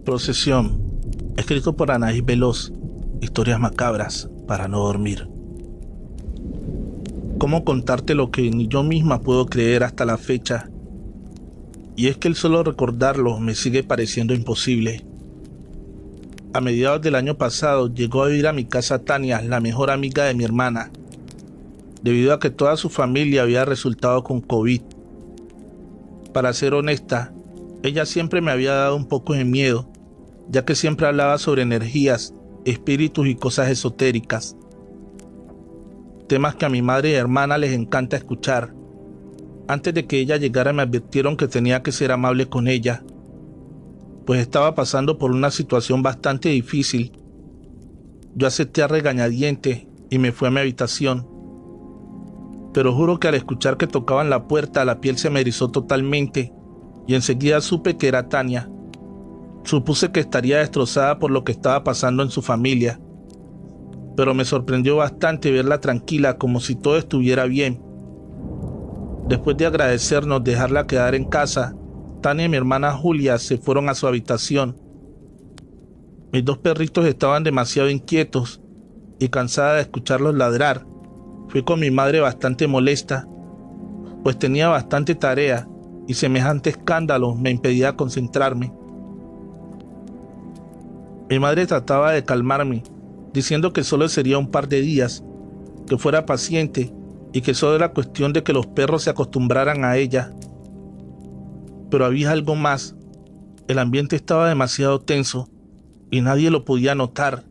Procesión, escrito por Anaís Veloz, historias macabras para no dormir. ¿Cómo contarte lo que ni yo misma puedo creer hasta la fecha? Y es que el solo recordarlo me sigue pareciendo imposible. A mediados del año pasado llegó a vivir a mi casa Tania, la mejor amiga de mi hermana, debido a que toda su familia había resultado con COVID. Para ser honesta, ella siempre me había dado un poco de miedo, ya que siempre hablaba sobre energías, espíritus y cosas esotéricas. Temas que a mi madre y hermana les encanta escuchar. Antes de que ella llegara me advirtieron que tenía que ser amable con ella, pues estaba pasando por una situación bastante difícil. Yo acepté a regañadientes y me fui a mi habitación. Pero juro que al escuchar que tocaban la puerta, la piel se me erizó totalmente y enseguida supe que era Tania. Supuse que estaría destrozada por lo que estaba pasando en su familia, pero me sorprendió bastante verla tranquila, como si todo estuviera bien. Después de agradecernos dejarla quedar en casa, Tania y mi hermana Julia se fueron a su habitación. Mis dos perritos estaban demasiado inquietos y cansada de escucharlos ladrar. Fui con mi madre bastante molesta, pues tenía bastante tarea y semejante escándalo me impedía concentrarme. Mi madre trataba de calmarme, diciendo que solo sería un par de días, que fuera paciente y que solo era cuestión de que los perros se acostumbraran a ella. Pero había algo más. El ambiente estaba demasiado tenso y nadie lo podía notar.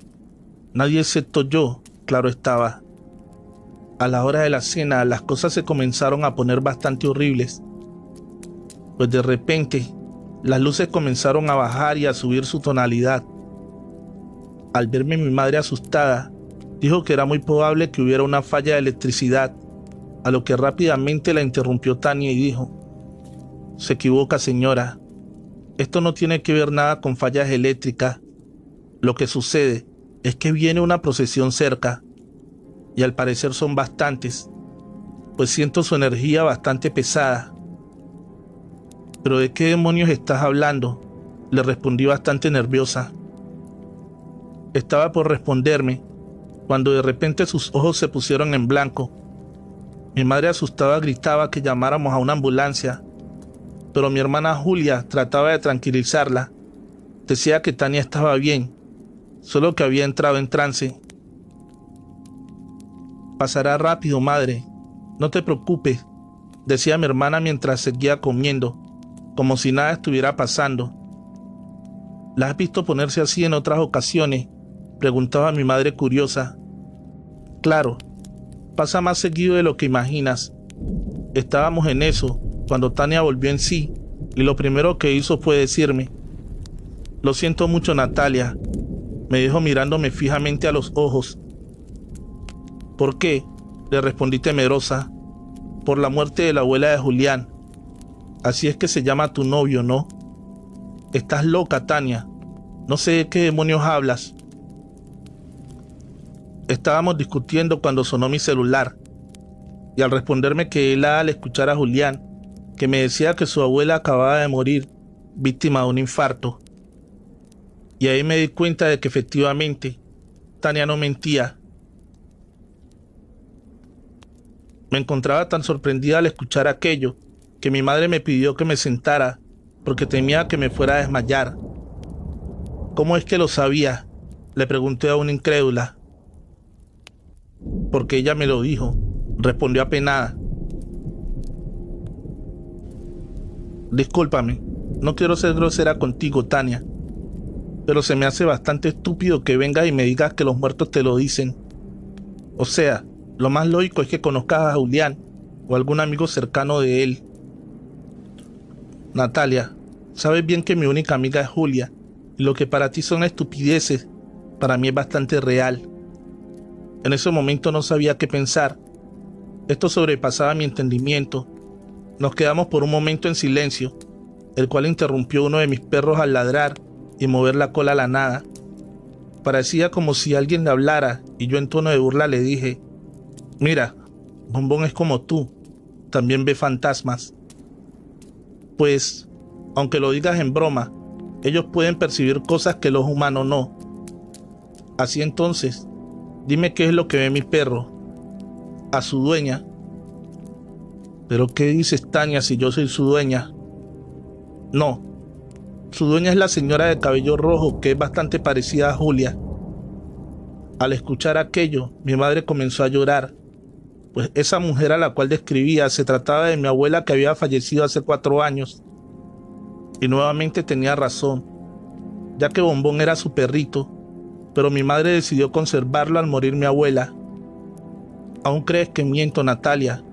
Nadie excepto yo, claro estaba. A la hora de la cena las cosas se comenzaron a poner bastante horribles, pues de repente las luces comenzaron a bajar y a subir su tonalidad. Al verme mi madre asustada, dijo que era muy probable que hubiera una falla de electricidad, a lo que rápidamente la interrumpió Tania y dijo: «Se equivoca, señora. Esto no tiene que ver nada con fallas eléctricas. Lo que sucede es que viene una procesión cerca, y al parecer son bastantes, pues siento su energía bastante pesada». «¿Pero de qué demonios estás hablando?», le respondí bastante nerviosa. Estaba por responderme, cuando de repente sus ojos se pusieron en blanco. Mi madre asustada gritaba que llamáramos a una ambulancia, pero mi hermana Julia trataba de tranquilizarla. Decía que Tania estaba bien, solo que había entrado en trance. «Pasará rápido, madre, no te preocupes», decía mi hermana mientras seguía comiendo, como si nada estuviera pasando. «¿La has visto ponerse así en otras ocasiones?», preguntaba mi madre curiosa. «Claro, pasa más seguido de lo que imaginas». Estábamos en eso cuando Tania volvió en sí y lo primero que hizo fue decirme: «Lo siento mucho, Natalia», me dijo mirándome fijamente a los ojos. «¿Por qué?», le respondí temerosa. «Por la muerte de la abuela de Julián. Así es que se llama tu novio, ¿no?». «Estás loca, Tania. No sé de qué demonios hablas». Estábamos discutiendo cuando sonó mi celular, y al responderme quedé helada al escuchar a Julián, que me decía que su abuela acababa de morir, víctima de un infarto. Y ahí me di cuenta de que efectivamente Tania no mentía. Me encontraba tan sorprendida al escuchar aquello que mi madre me pidió que me sentara porque temía que me fuera a desmayar. «¿Cómo es que lo sabía?», le pregunté aún incrédula. «Porque ella me lo dijo», respondió apenada. «Discúlpame, no quiero ser grosera contigo, Tania, pero se me hace bastante estúpido que vengas y me digas que los muertos te lo dicen. O sea, lo más lógico es que conozcas a Julián o algún amigo cercano de él». «Natalia, sabes bien que mi única amiga es Julia, y lo que para ti son estupideces, para mí es bastante real». En ese momento no sabía qué pensar. Esto sobrepasaba mi entendimiento. Nos quedamos por un momento en silencio, el cual interrumpió uno de mis perros al ladrar y mover la cola a la nada. Parecía como si alguien le hablara y yo en tono de burla le dije: mira, Bombón es como tú, también ve fantasmas. Pues, aunque lo digas en broma, ellos pueden percibir cosas que los humanos no. Así entonces, dime qué es lo que ve mi perro. A su dueña. ¿Pero qué dices, Tania, si yo soy su dueña? No, su dueña es la señora de cabello rojo, que es bastante parecida a Julia. Al escuchar aquello, mi madre comenzó a llorar, pues esa mujer a la cual describía se trataba de mi abuela, que había fallecido hace 4 años. Y nuevamente tenía razón, ya que Bombón era su perrito, pero mi madre decidió conservarlo al morir mi abuela. ¿Aún crees que miento, Natalia?,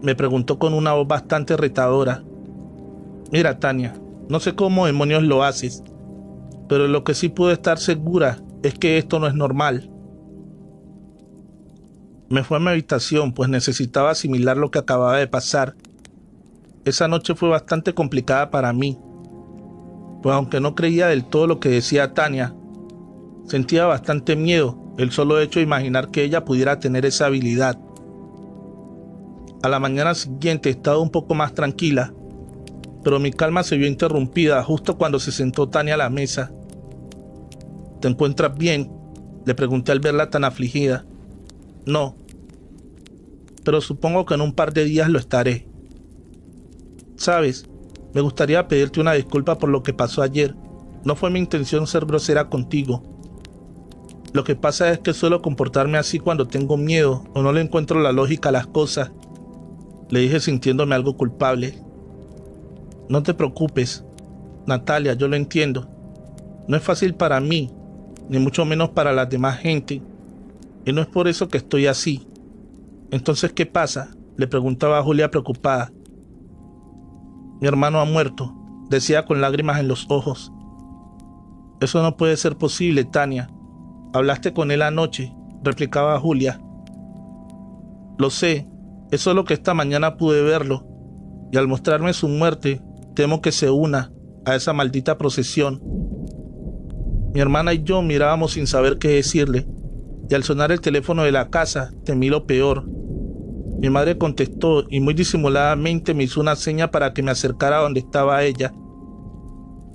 me preguntó con una voz bastante retadora. Mira, Tania, no sé cómo demonios lo haces, pero lo que sí puedo estar segura es que esto no es normal. Me fui a mi habitación, pues necesitaba asimilar lo que acababa de pasar. Esa noche fue bastante complicada para mí, pues aunque no creía del todo lo que decía Tania, sentía bastante miedo el solo hecho de imaginar que ella pudiera tener esa habilidad. A la mañana siguiente estaba un poco más tranquila, pero mi calma se vio interrumpida justo cuando se sentó Tania a la mesa. ¿Te encuentras bien?, le pregunté al verla tan afligida. No, pero supongo que en un par de días lo estaré. Sabes, me gustaría pedirte una disculpa por lo que pasó ayer. No fue mi intención ser grosera contigo. Lo que pasa es que suelo comportarme así cuando tengo miedo o no le encuentro la lógica a las cosas, le dije sintiéndome algo culpable. No te preocupes, Natalia, yo lo entiendo. No es fácil para mí, ni mucho menos para la demás gente, y no es por eso que estoy así. Entonces, ¿qué pasa?, le preguntaba a Julia preocupada. Mi hermano ha muerto, decía con lágrimas en los ojos. Eso no puede ser posible, Tania. Hablaste con él anoche, replicaba Julia. Lo sé, es solo que esta mañana pude verlo, y al mostrarme su muerte, temo que se una a esa maldita procesión. Mi hermana y yo mirábamos sin saber qué decirle, y al sonar el teléfono de la casa, temí lo peor. Mi madre contestó y muy disimuladamente me hizo una seña para que me acercara a donde estaba ella,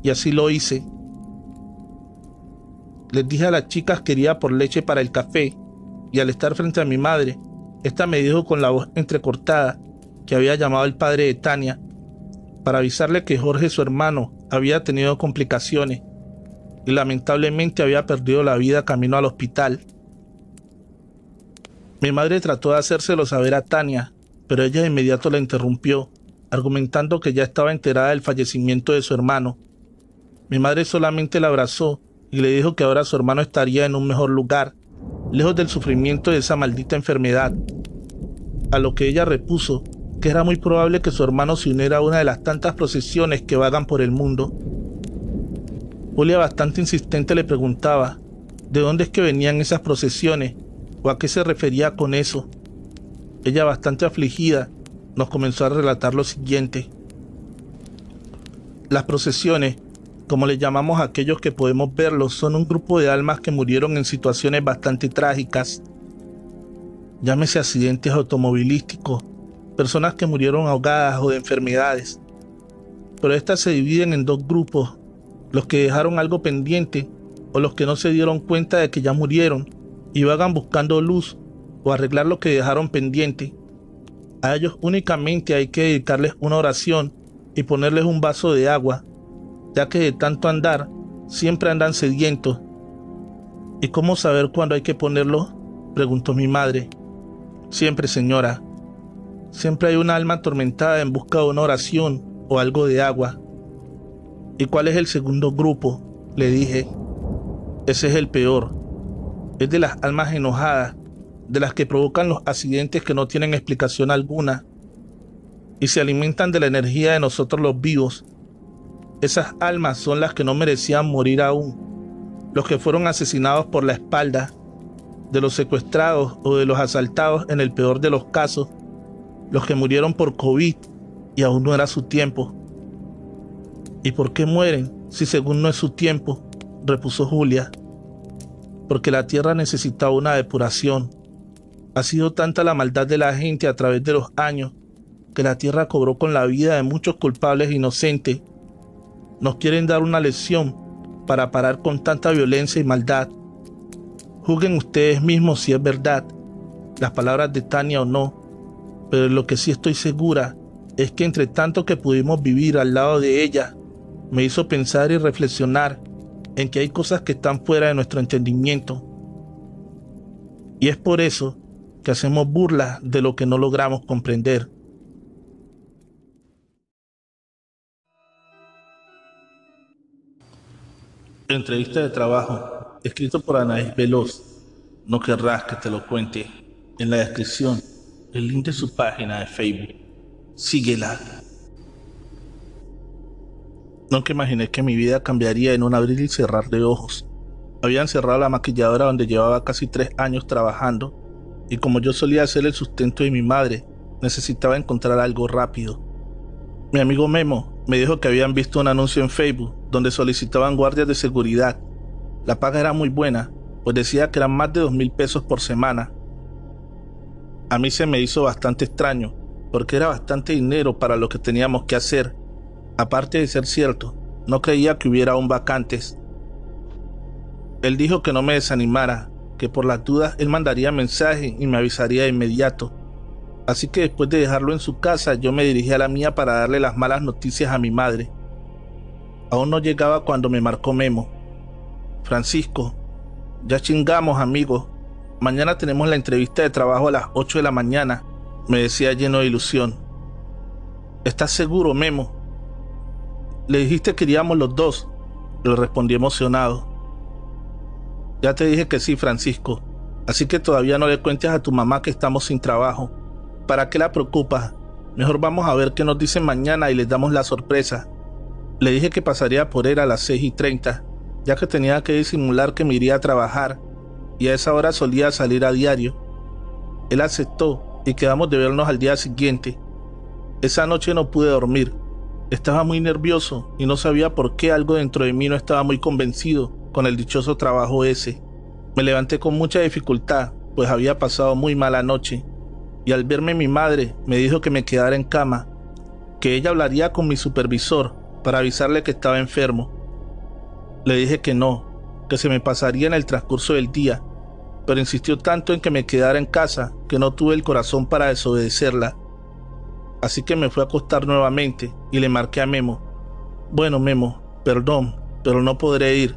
y así lo hice. Les dije a las chicas que iría por leche para el café, y al estar frente a mi madre, esta me dijo con la voz entrecortada que había llamado al padre de Tania para avisarle que Jorge, su hermano, había tenido complicaciones y lamentablemente había perdido la vida camino al hospital. Mi madre trató de hacérselo saber a Tania, pero ella de inmediato la interrumpió, argumentando que ya estaba enterada del fallecimiento de su hermano. Mi madre solamente la abrazó y le dijo que ahora su hermano estaría en un mejor lugar, lejos del sufrimiento de esa maldita enfermedad. A lo que ella repuso que era muy probable que su hermano se uniera a una de las tantas procesiones que vagan por el mundo. Julia, bastante insistente, le preguntaba de dónde es que venían esas procesiones o a qué se refería con eso. Ella, bastante afligida, nos comenzó a relatar lo siguiente. Las procesiones, como le llamamos a aquellos que podemos verlos, son un grupo de almas que murieron en situaciones bastante trágicas. Llámese accidentes automovilísticos, personas que murieron ahogadas o de enfermedades. Pero estas se dividen en 2 grupos, los que dejaron algo pendiente o los que no se dieron cuenta de que ya murieron y vagan buscando luz o arreglar lo que dejaron pendiente. A ellos únicamente hay que dedicarles una oración y ponerles un vaso de agua, ya que de tanto andar siempre andan sedientos. ¿Y cómo saber cuándo hay que ponerlo?, preguntó mi madre. Siempre, señora. Siempre hay una alma atormentada en busca de una oración o algo de agua. ¿Y cuál es el segundo grupo?, le dije. Ese es el peor. Es de las almas enojadas, de las que provocan los accidentes que no tienen explicación alguna y se alimentan de la energía de nosotros los vivos. Esas almas son las que no merecían morir aún, los que fueron asesinados por la espalda, de los secuestrados o de los asaltados en el peor de los casos, los que murieron por COVID y aún no era su tiempo. ¿Y por qué mueren si según no es su tiempo?, repuso Julia. porque la tierra necesitaba una depuración. Ha sido tanta la maldad de la gente a través de los años que la tierra cobró con la vida de muchos culpables inocentes. Nos quieren dar una lección para parar con tanta violencia y maldad. Juzguen ustedes mismos si es verdad las palabras de Tania o no, pero lo que sí estoy segura es que entre tanto que pudimos vivir al lado de ella, me hizo pensar y reflexionar en que hay cosas que están fuera de nuestro entendimiento. Y es por eso que hacemos burla de lo que no logramos comprender. Entrevista de trabajo, escrito por Anaís Veloz. No querrás que te lo cuente. En la descripción, el link de su página de Facebook. Síguela. Nunca imaginé que mi vida cambiaría en un abrir y cerrar de ojos. Habían cerrado la maquilladora donde llevaba casi 3 años trabajando, y como yo solía hacer el sustento de mi madre, necesitaba encontrar algo rápido. Mi amigo Memo me dijo que habían visto un anuncio en Facebook donde solicitaban guardias de seguridad. La paga era muy buena, pues decía que eran más de 2,000 pesos por semana. A mí se me hizo bastante extraño, porque era bastante dinero para lo que teníamos que hacer. Aparte de ser cierto, no creía que hubiera aún vacantes. Él dijo que no me desanimara, que por las dudas él mandaría mensaje y me avisaría de inmediato. Así que después de dejarlo en su casa, yo me dirigí a la mía para darle las malas noticias a mi madre. Aún no llegaba cuando me marcó Memo. Francisco, ya chingamos, amigo. Mañana tenemos la entrevista de trabajo a las 8 de la mañana, me decía lleno de ilusión. ¿Estás seguro, Memo? Le dijiste que iríamos los dos, le respondí emocionado. Ya te dije que sí, Francisco, así que todavía no le cuentes a tu mamá que estamos sin trabajo. ¿Para qué la preocupas? Mejor vamos a ver qué nos dicen mañana y les damos la sorpresa. Le dije que pasaría por él a las 6:30, ya que tenía que disimular que me iría a trabajar, y a esa hora solía salir a diario. Él aceptó y quedamos de vernos al día siguiente. Esa noche no pude dormir. Estaba muy nervioso y no sabía por qué algo dentro de mí no estaba muy convencido con el dichoso trabajo ese. Me levanté con mucha dificultad, pues había pasado muy mala noche, y al verme mi madre me dijo que me quedara en cama, que ella hablaría con mi supervisor para avisarle que estaba enfermo. Le dije que no, que se me pasaría en el transcurso del día, pero insistió tanto en que me quedara en casa que no tuve el corazón para desobedecerla. Así que me fui a acostar nuevamente y le marqué a Memo. Bueno, Memo, perdón, pero no podré ir.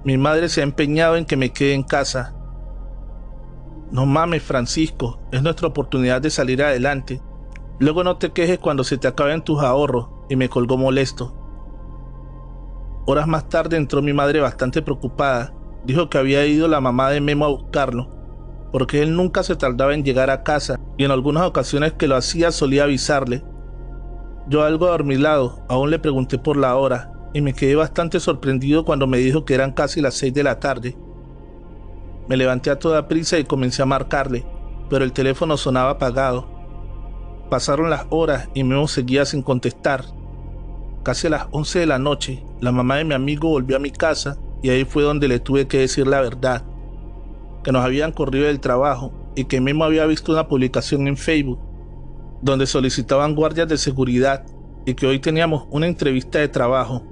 Mi madre se ha empeñado en que me quede en casa. No mames, Francisco, es nuestra oportunidad de salir adelante. Luego no te quejes cuando se te acaben tus ahorros, y me colgó molesto. Horas más tarde entró mi madre bastante preocupada. Dijo que había ido la mamá de Memo a buscarlo, porque él nunca se tardaba en llegar a casa, y en algunas ocasiones que lo hacía solía avisarle. Yo, algo adormilado, aún le pregunté por la hora, y me quedé bastante sorprendido cuando me dijo que eran casi las 6 de la tarde. Me levanté a toda prisa y comencé a marcarle, pero el teléfono sonaba apagado. Pasaron las horas y Memo seguía sin contestar. Casi a las 11 de la noche, la mamá de mi amigo volvió a mi casa y ahí fue donde le tuve que decir la verdad, que nos habían corrido del trabajo y que Memo había visto una publicación en Facebook donde solicitaban guardias de seguridad y que hoy teníamos una entrevista de trabajo,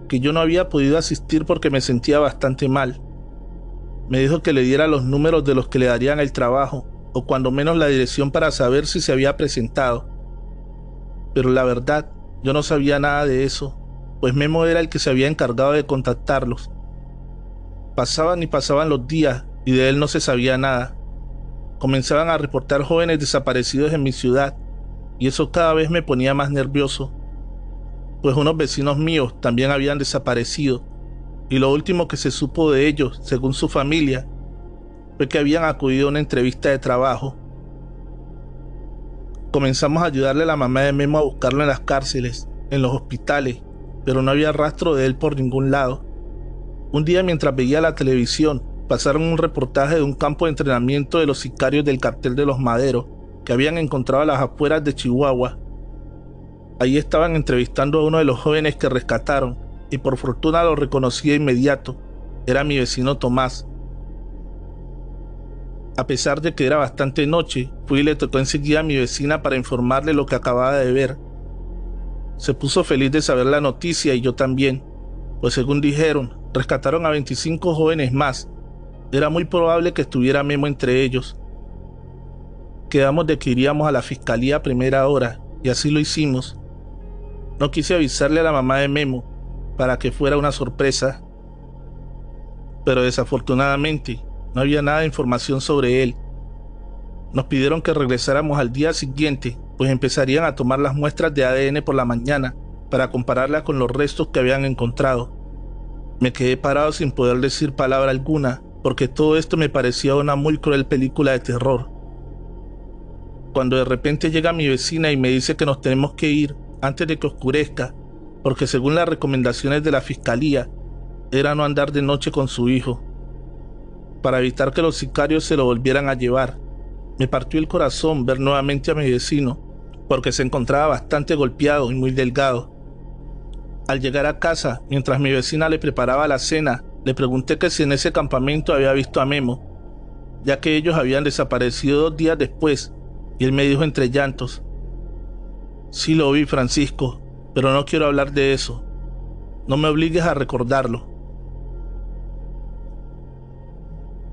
que yo no había podido asistir porque me sentía bastante mal. Me dijo que le diera los números de los que le darían el trabajo, o cuando menos la dirección para saber si se había presentado. Pero la verdad, yo no sabía nada de eso, pues Memo era el que se había encargado de contactarlos. Pasaban y pasaban los días y de él no se sabía nada. Comenzaban a reportar jóvenes desaparecidos en mi ciudad, y eso cada vez me ponía más nervioso, pues unos vecinos míos también habían desaparecido, y lo último que se supo de ellos, según su familia, fue que habían acudido a una entrevista de trabajo. Comenzamos a ayudarle a la mamá de Memo a buscarlo en las cárceles, en los hospitales, pero no había rastro de él por ningún lado. Un día, mientras veía la televisión, pasaron un reportaje de un campo de entrenamiento de los sicarios del cartel de los Maderos, que habían encontrado a las afueras de Chihuahua. Allí estaban entrevistando a uno de los jóvenes que rescataron, y por fortuna lo reconocí de inmediato. Era mi vecino Tomás, A pesar de que era bastante noche, fui y le tocó enseguida a mi vecina para informarle lo que acababa de ver. Se puso feliz de saber la noticia y yo también, pues según dijeron, rescataron a 25 jóvenes más. Era muy probable que estuviera Memo entre ellos. Quedamos de que iríamos a la fiscalía a primera hora, y así lo hicimos. No quise avisarle a la mamá de Memo, para que fuera una sorpresa. Pero desafortunadamente, no había nada de información sobre él. Nos pidieron que regresáramos al día siguiente, pues empezarían a tomar las muestras de ADN por la mañana, para compararlas con los restos que habían encontrado. Me quedé parado sin poder decir palabra alguna, porque todo esto me parecía una muy cruel película de terror. Cuando de repente llega mi vecina y me dice que nos tenemos que ir antes de que oscurezca, porque según las recomendaciones de la fiscalía, era no andar de noche con su hijo, para evitar que los sicarios se lo volvieran a llevar. Me partió el corazón ver nuevamente a mi vecino, porque se encontraba bastante golpeado y muy delgado. Al llegar a casa, mientras mi vecina le preparaba la cena, le pregunté que si en ese campamento había visto a Memo, ya que ellos habían desaparecido 2 días después, y él me dijo entre llantos: sí lo vi, Francisco, pero no quiero hablar de eso. No me obligues a recordarlo.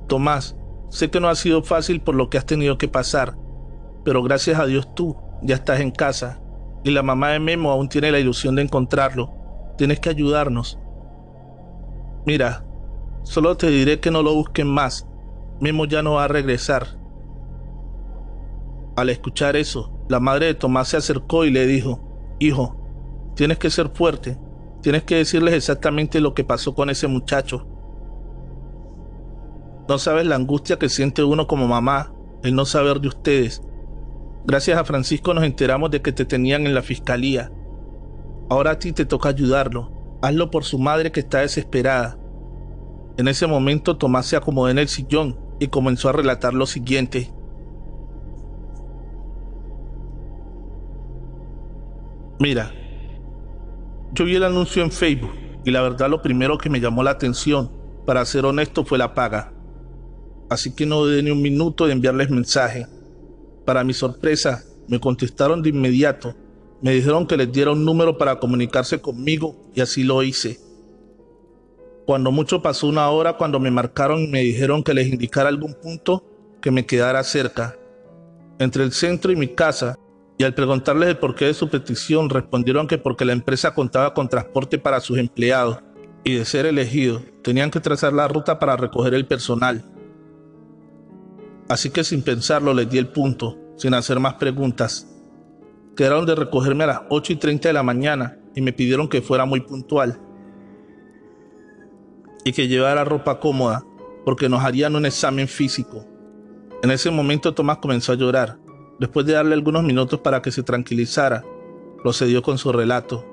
Tomás, sé que no ha sido fácil por lo que has tenido que pasar, pero gracias a Dios tú ya estás en casa, y la mamá de Memo aún tiene la ilusión de encontrarlo. Tienes que ayudarnos. Mira, solo te diré que no lo busquen más. Memo ya no va a regresar. Al escuchar eso, la madre de Tomás se acercó y le dijo: hijo, tienes que ser fuerte. Tienes que decirles exactamente lo que pasó con ese muchacho. No sabes la angustia que siente uno como mamá, el no saber de ustedes. Gracias a Francisco nos enteramos de que te tenían en la fiscalía. Ahora a ti te toca ayudarlo. Hazlo por su madre que está desesperada. En ese momento Tomás se acomodó en el sillón y comenzó a relatar lo siguiente. Mira, yo vi el anuncio en Facebook y la verdad lo primero que me llamó la atención, para ser honesto, fue la paga. Así que no dudé ni un minuto de enviarles mensaje. Para mi sorpresa, me contestaron de inmediato. Me dijeron que les diera un número para comunicarse conmigo y así lo hice. Cuando mucho pasó 1 hora cuando me marcaron y me dijeron que les indicara algún punto que me quedara cerca, entre el centro y mi casa, y al preguntarles el porqué de su petición respondieron que porque la empresa contaba con transporte para sus empleados y de ser elegidos tenían que trazar la ruta para recoger el personal. Así que sin pensarlo les di el punto, sin hacer más preguntas. Quedaron de recogerme a las 8:30 de la mañana y me pidieron que fuera muy puntual y que llevara ropa cómoda porque nos harían un examen físico. En ese momento Tomás comenzó a llorar. Después de darle algunos minutos para que se tranquilizara, procedió con su relato.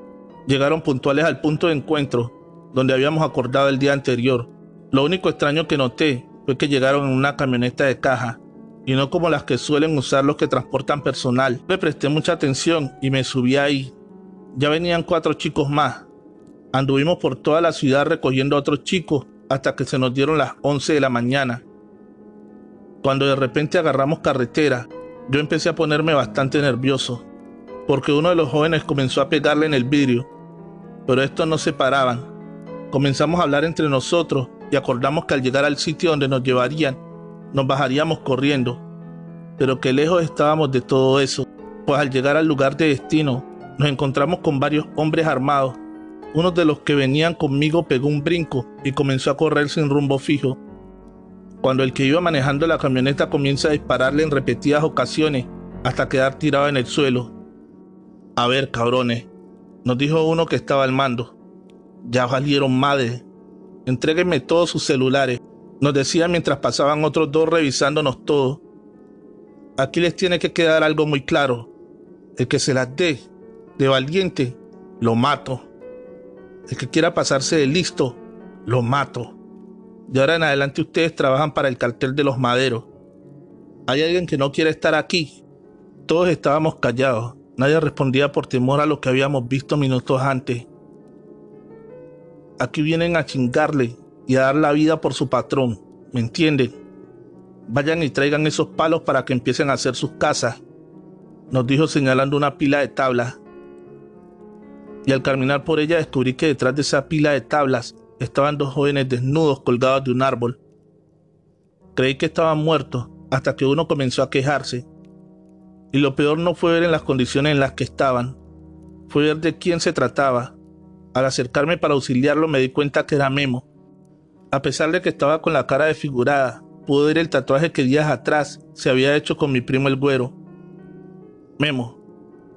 Llegaron puntuales al punto de encuentro donde habíamos acordado el día anterior. Lo único extraño que noté fue que llegaron en una camioneta de caja y no como las que suelen usar los que transportan personal. Le presté mucha atención y me subí ahí. Ya venían 4 chicos más. Anduvimos por toda la ciudad recogiendo a otros chicos hasta que se nos dieron las 11 de la mañana. Cuando de repente agarramos carretera, yo empecé a ponerme bastante nervioso, porque uno de los jóvenes comenzó a pegarle en el vidrio, pero estos no se paraban. Comenzamos a hablar entre nosotros y acordamos que al llegar al sitio donde nos llevarían, nos bajaríamos corriendo, pero que lejos estábamos de todo eso, pues al llegar al lugar de destino, nos encontramos con varios hombres armados. Uno de los que venían conmigo pegó un brinco y comenzó a correr sin rumbo fijo, cuando el que iba manejando la camioneta comienza a dispararle en repetidas ocasiones hasta quedar tirado en el suelo. A ver, cabrones, nos dijo uno que estaba al mando, ya valieron madre, entréguenme todos sus celulares, nos decía mientras pasaban otros 2 revisándonos todos. Aquí les tiene que quedar algo muy claro: el que se las dé de valiente, lo mato. El que quiera pasarse de listo, lo mato. De ahora en adelante ustedes trabajan para el cartel de los Maderos. ¿Hay alguien que no quiera estar aquí? Todos estábamos callados. Nadie respondía por temor a lo que habíamos visto minutos antes. Aquí vienen a chingarle y a dar la vida por su patrón, ¿me entienden? Vayan y traigan esos palos para que empiecen a hacer sus casas, nos dijo señalando una pila de tablas. Y al caminar por ella descubrí que detrás de esa pila de tablas estaban dos jóvenes desnudos colgados de un árbol. Creí que estaban muertos hasta que uno comenzó a quejarse. Y lo peor no fue ver en las condiciones en las que estaban, fue ver de quién se trataba. Al acercarme para auxiliarlo me di cuenta que era Memo. A pesar de que estaba con la cara desfigurada, pude ver el tatuaje que días atrás se había hecho con mi primo el Güero. Memo,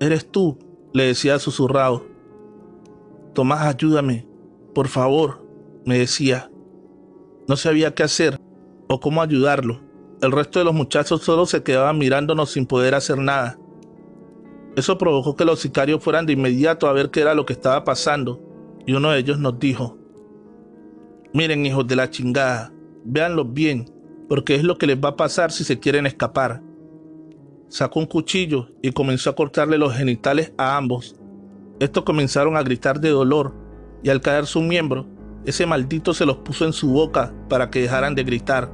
¿eres tú?, le decía susurrado. Tomás, ayúdame, por favor, me decía. No sabía qué hacer o cómo ayudarlo. El resto de los muchachos solo se quedaban mirándonos sin poder hacer nada. Eso provocó que los sicarios fueran de inmediato a ver qué era lo que estaba pasando, y uno de ellos nos dijo: miren, hijos de la chingada, véanlos bien, porque es lo que les va a pasar si se quieren escapar. Sacó un cuchillo y comenzó a cortarle los genitales a ambos. Estos comenzaron a gritar de dolor, y al caer su miembro, ese maldito se los puso en su boca para que dejaran de gritar.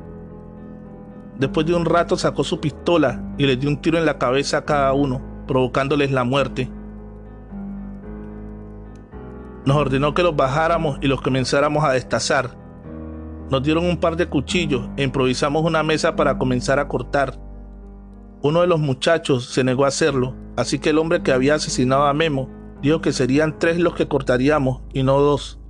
Después de un rato sacó su pistola y les dio un tiro en la cabeza a cada uno, provocándoles la muerte. Nos ordenó que los bajáramos y los comenzáramos a destazar. Nos dieron un par de cuchillos e improvisamos una mesa para comenzar a cortar. Uno de los muchachos se negó a hacerlo, así que el hombre que había asesinado a Memo dijo que serían 3 los que cortaríamos y no 2.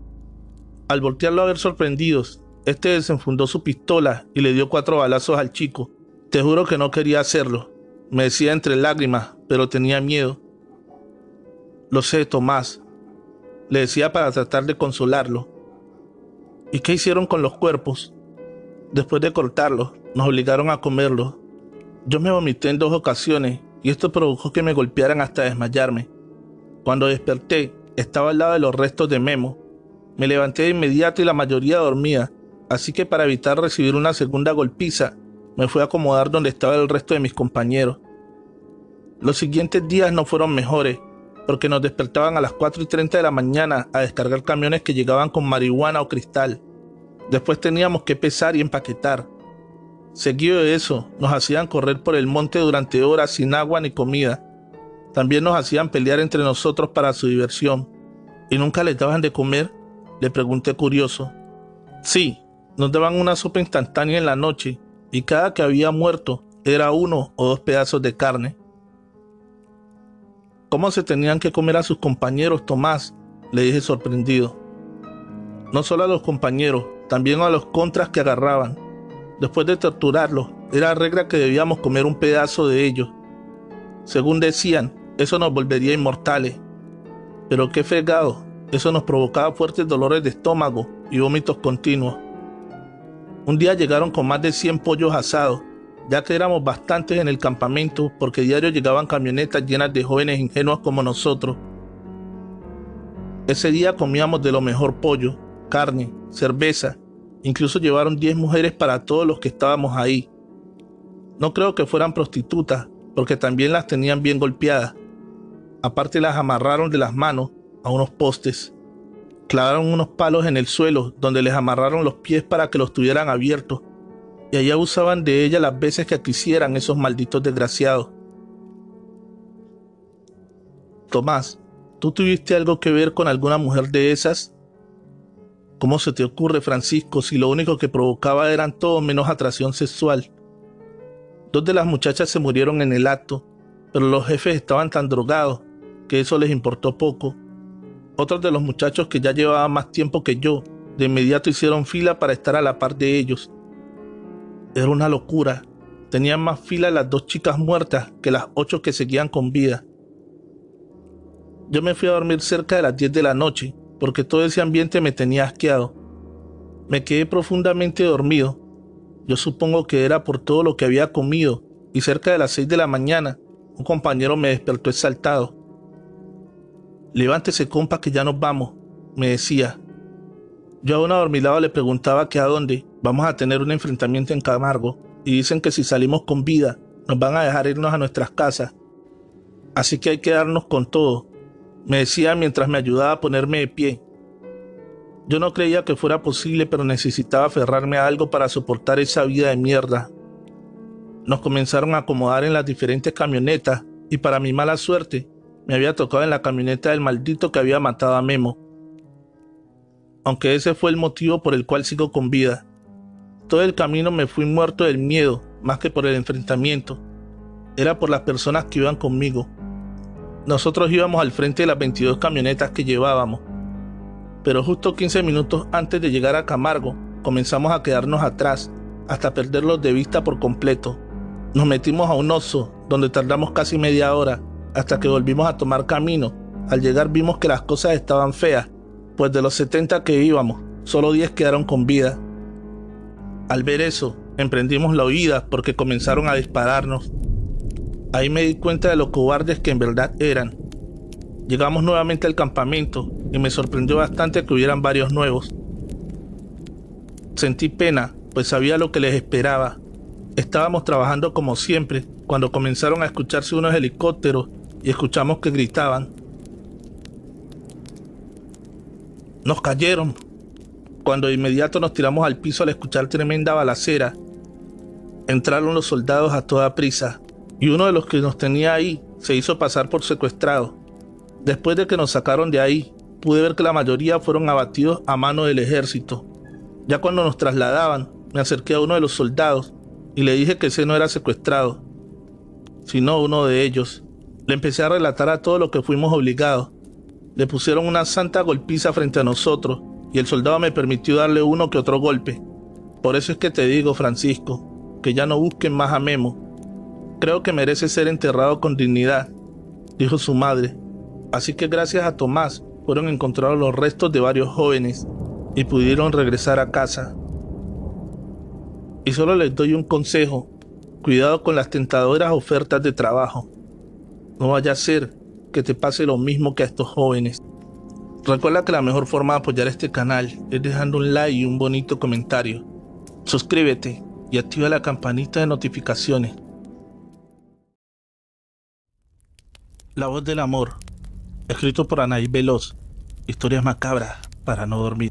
Al voltearlo a ver sorprendidos, este desenfundó su pistola y le dio 4 balazos al chico. Te juro que no quería hacerlo, me decía entre lágrimas, pero tenía miedo. Lo sé, Tomás, le decía para tratar de consolarlo. ¿Y qué hicieron con los cuerpos? Después de cortarlos, nos obligaron a comerlos. Yo me vomité en 2 ocasiones y esto provocó que me golpearan hasta desmayarme. Cuando desperté, estaba al lado de los restos de Memo. Me levanté de inmediato y la mayoría dormía, así que para evitar recibir una segunda golpiza, me fui a acomodar donde estaba el resto de mis compañeros. Los siguientes días no fueron mejores, porque nos despertaban a las 4:30 de la mañana a descargar camiones que llegaban con marihuana o cristal. Después teníamos que pesar y empaquetar. Seguido de eso, nos hacían correr por el monte durante horas sin agua ni comida. También nos hacían pelear entre nosotros para su diversión. ¿Y nunca les daban de comer?, le pregunté curioso. Sí, nos daban una sopa instantánea en la noche, y cada que había muerto era 1 o 2 pedazos de carne. ¿Cómo se tenían que comer a sus compañeros, Tomás?, le dije sorprendido. No solo a los compañeros, también a los contras que agarraban. Después de torturarlos, era regla que debíamos comer un pedazo de ellos. Según decían, eso nos volvería inmortales. Pero qué fregado, eso nos provocaba fuertes dolores de estómago y vómitos continuos. Un día llegaron con más de 100 pollos asados, ya que éramos bastantes en el campamento porque diario llegaban camionetas llenas de jóvenes ingenuos como nosotros. Ese día comíamos de lo mejor: pollo, carne, cerveza. Incluso llevaron 10 mujeres para todos los que estábamos ahí. No creo que fueran prostitutas, porque también las tenían bien golpeadas. Aparte las amarraron de las manos a unos postes. Clavaron unos palos en el suelo donde les amarraron los pies para que los tuvieran abiertos. Y allá abusaban de ella las veces que quisieran esos malditos desgraciados. Tomás, ¿tú tuviste algo que ver con alguna mujer de esas? ¿Cómo se te ocurre, Francisco, si lo único que provocaba eran todo menos atracción sexual? 2 de las muchachas se murieron en el acto, pero los jefes estaban tan drogados que eso les importó poco. Otros de los muchachos que ya llevaban más tiempo que yo, de inmediato hicieron fila para estar a la par de ellos. Era una locura. Tenían más fila las 2 chicas muertas que las 8 que seguían con vida. Yo me fui a dormir cerca de las 10 de la noche, porque todo ese ambiente me tenía asqueado. Me quedé profundamente dormido. Yo supongo que era por todo lo que había comido, y cerca de las 6 de la mañana, un compañero me despertó exaltado. Levántese, compa, que ya nos vamos, me decía. Yo a un adormilado le preguntaba que a dónde. Vamos a tener un enfrentamiento en Camargo, y dicen que si salimos con vida, nos van a dejar irnos a nuestras casas. Así que hay que darnos con todo, me decía mientras me ayudaba a ponerme de pie. Yo no creía que fuera posible, pero necesitaba aferrarme a algo para soportar esa vida de mierda. Nos comenzaron a acomodar en las diferentes camionetas y para mi mala suerte me había tocado en la camioneta del maldito que había matado a Memo. Aunque ese fue el motivo por el cual sigo con vida. Todo el camino me fui muerto del miedo, más que por el enfrentamiento. Era por las personas que iban conmigo. Nosotros íbamos al frente de las 22 camionetas que llevábamos. Pero justo 15 minutos antes de llegar a Camargo, comenzamos a quedarnos atrás, hasta perderlos de vista por completo. Nos metimos a un oso, donde tardamos casi media hora, hasta que volvimos a tomar camino. Al llegar vimos que las cosas estaban feas, pues de los 70 que íbamos, solo 10 quedaron con vida. Al ver eso, emprendimos la huida porque comenzaron a dispararnos. Ahí me di cuenta de lo cobardes que en verdad eran. Llegamos nuevamente al campamento y me sorprendió bastante que hubieran varios nuevos. Sentí pena, pues sabía lo que les esperaba. Estábamos trabajando como siempre, cuando comenzaron a escucharse unos helicópteros y escuchamos que gritaban. Nos cayeron. Cuando de inmediato nos tiramos al piso al escuchar tremenda balacera. Entraron los soldados a toda prisa y uno de los que nos tenía ahí se hizo pasar por secuestrado. Después de que nos sacaron de ahí, pude ver que la mayoría fueron abatidos a mano del ejército. Ya cuando nos trasladaban, me acerqué a uno de los soldados y le dije que ese no era secuestrado, sino uno de ellos. Le empecé a relatar a todo lo que fuimos obligados. Le pusieron una santa golpiza frente a nosotros y el soldado me permitió darle uno que otro golpe. Por eso es que te digo, Francisco, que ya no busquen más a Memo. Creo que merece ser enterrado con dignidad, dijo su madre. Así que gracias a Tomás fueron encontrados los restos de varios jóvenes y pudieron regresar a casa. Y solo les doy un consejo: cuidado con las tentadoras ofertas de trabajo. No vaya a ser que te pase lo mismo que a estos jóvenes. Recuerda que la mejor forma de apoyar este canal es dejando un like y un bonito comentario. Suscríbete y activa la campanita de notificaciones. La voz del amor, escrito por Anaí Veloz. Historias macabras para no dormir.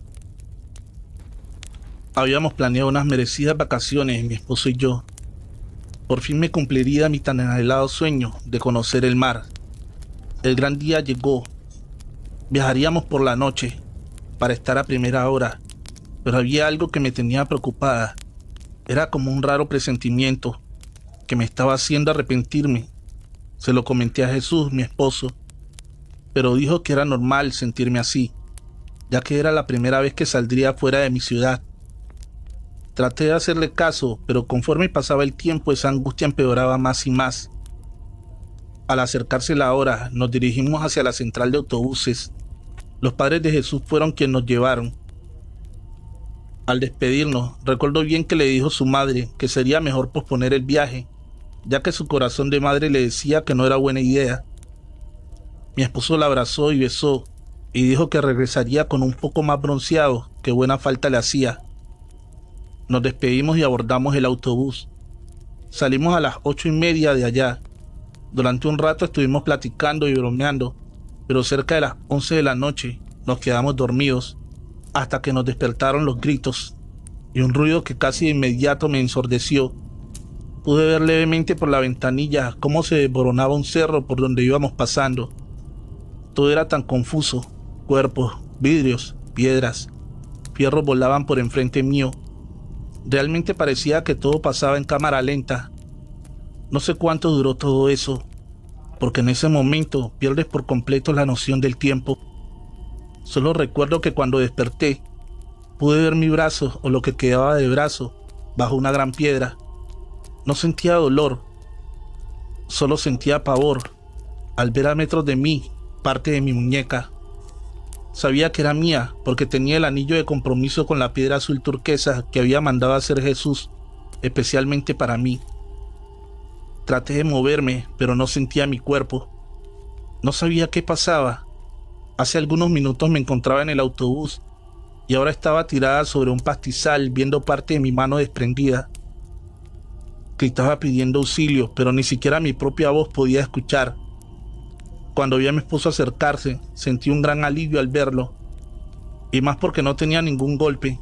Habíamos planeado unas merecidas vacaciones, mi esposo y yo. Por fin me cumpliría mi tan anhelado sueño de conocer el mar. El gran día llegó. Viajaríamos por la noche para estar a primera hora, pero había algo que me tenía preocupada. Era como un raro presentimiento que me estaba haciendo arrepentirme. Se lo comenté a Jesús, mi esposo, pero dijo que era normal sentirme así, ya que era la primera vez que saldría fuera de mi ciudad. Traté de hacerle caso, pero conforme pasaba el tiempo esa angustia empeoraba más y más. Al acercarse la hora, nos dirigimos hacia la central de autobuses. Los padres de Jesús fueron quienes nos llevaron. Al despedirnos, recuerdo bien que le dijo su madre que sería mejor posponer el viaje, ya que su corazón de madre le decía que no era buena idea. Mi esposo la abrazó y besó, y dijo que regresaría con un poco más bronceado, que buena falta le hacía. Nos despedimos y abordamos el autobús. Salimos a las 8:30 de allá. Durante un rato estuvimos platicando y bromeando, pero cerca de las 11 de la noche nos quedamos dormidos, hasta que nos despertaron los gritos y un ruido que casi de inmediato me ensordeció. Pude ver levemente por la ventanilla cómo se desboronaba un cerro por donde íbamos pasando. Todo era tan confuso: cuerpos, vidrios, piedras, fierros volaban por enfrente mío. Realmente parecía que todo pasaba en cámara lenta. No sé cuánto duró todo eso, porque en ese momento pierdes por completo la noción del tiempo. Solo recuerdo que cuando desperté, pude ver mi brazo, o lo que quedaba de brazo, bajo una gran piedra. No sentía dolor, solo sentía pavor al ver a metros de mí parte de mi muñeca. Sabía que era mía porque tenía el anillo de compromiso con la piedra azul turquesa que había mandado a hacer Jesús especialmente para mí. Traté de moverme, pero no sentía mi cuerpo. No sabía qué pasaba. Hace algunos minutos me encontraba en el autobús y ahora estaba tirada sobre un pastizal viendo parte de mi mano desprendida. Gritaba pidiendo auxilio, pero ni siquiera mi propia voz podía escuchar. Cuando vi a mi esposo acercarse, sentí un gran alivio al verlo, y más porque no tenía ningún golpe.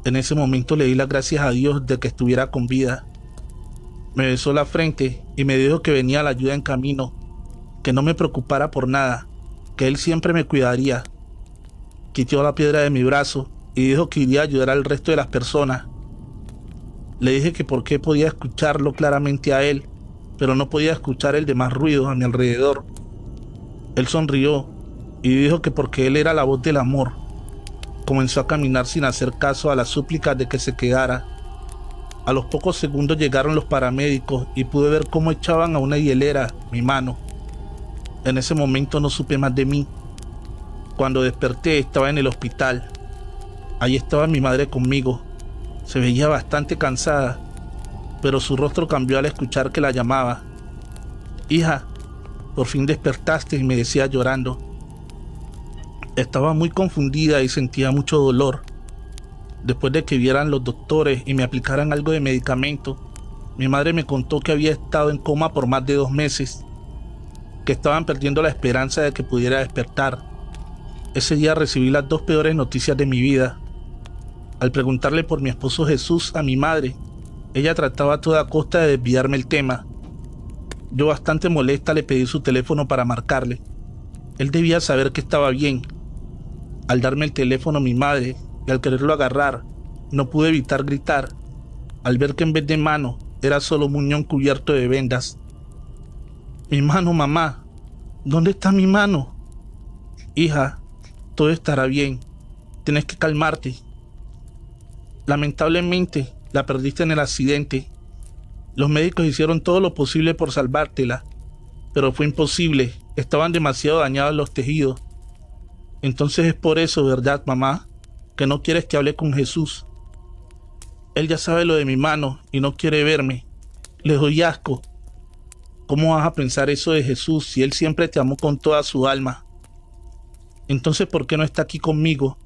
En ese momento le di las gracias a Dios de que estuviera con vida. Me besó la frente y me dijo que venía la ayuda en camino, que no me preocupara por nada, que él siempre me cuidaría. Quitó la piedra de mi brazo y dijo que iría a ayudar al resto de las personas. Le dije que por qué podía escucharlo claramente a él, pero no podía escuchar el demás ruido a mi alrededor. Él sonrió y dijo que porque él era la voz del amor. Comenzó a caminar sin hacer caso a las súplicas de que se quedara. A los pocos segundos llegaron los paramédicos y pude ver cómo echaban a una hielera mi mano. En ese momento no supe más de mí. Cuando desperté estaba en el hospital. Allí estaba mi madre conmigo. Se veía bastante cansada, pero su rostro cambió al escuchar que la llamaba. «Hija, por fin despertaste», y me decía llorando. Estaba muy confundida y sentía mucho dolor. Después de que vieran los doctores y me aplicaran algo de medicamento, mi madre me contó que había estado en coma por más de 2 meses, que estaban perdiendo la esperanza de que pudiera despertar. Ese día recibí las 2 peores noticias de mi vida. Al preguntarle por mi esposo Jesús a mi madre, ella trataba a toda costa de desviarme el tema. Yo, bastante molesta, le pedí su teléfono para marcarle. Él debía saber que estaba bien. Al darme el teléfono mi madre, y al quererlo agarrar, no pude evitar gritar, al ver que en vez de mano, era solo un muñón cubierto de vendas. «Mi mano, mamá. ¿Dónde está mi mano?» «Hija, todo estará bien. Tienes que calmarte. Lamentablemente, la perdiste en el accidente. Los médicos hicieron todo lo posible por salvártela, pero fue imposible. Estaban demasiado dañados los tejidos. Entonces es por eso, ¿verdad, mamá, que no quieres que hable con Jesús? Él ya sabe lo de mi mano y no quiere verme. Le doy asco. ¿Cómo vas a pensar eso de Jesús si Él siempre te amó con toda su alma? Entonces, ¿por qué no está aquí conmigo?»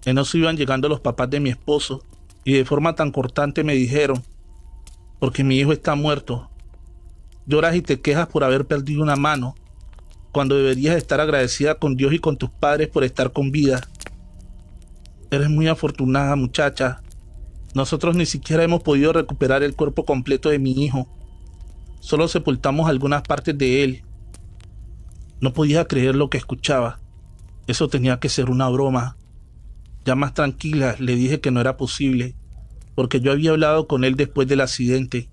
En eso iban llegando los papás de mi esposo y de forma tan cortante me dijeron: «Porque mi hijo está muerto. Lloras y te quejas por haber perdido una mano, cuando deberías estar agradecida con Dios y con tus padres por estar con vida. Eres muy afortunada, muchacha. Nosotros ni siquiera hemos podido recuperar el cuerpo completo de mi hijo. Solo sepultamos algunas partes de él». No podía creer lo que escuchaba. Eso tenía que ser una broma. Ya más tranquila, le dije que no era posible, porque yo había hablado con él después del accidente.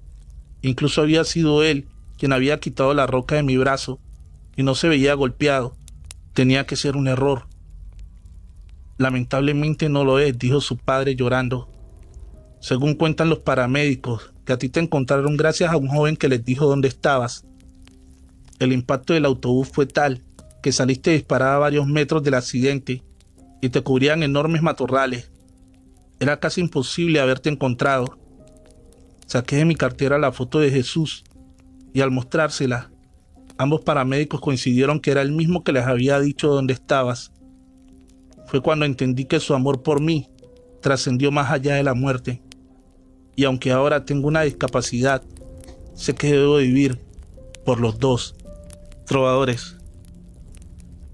Incluso había sido él quien había quitado la roca de mi brazo y no se veía golpeado. Tenía que ser un error. «Lamentablemente no lo es», dijo su padre llorando. «Según cuentan los paramédicos, que a ti te encontraron gracias a un joven que les dijo dónde estabas. El impacto del autobús fue tal que saliste disparada a varios metros del accidente y te cubrían enormes matorrales. Era casi imposible haberte encontrado. Saqué de mi cartera la foto de Jesús y al mostrársela, ambos paramédicos coincidieron que era el mismo que les había dicho dónde estabas. Fue cuando entendí que su amor por mí trascendió más allá de la muerte. Y aunque ahora tengo una discapacidad, sé que debo vivir por los dos». Trovadores,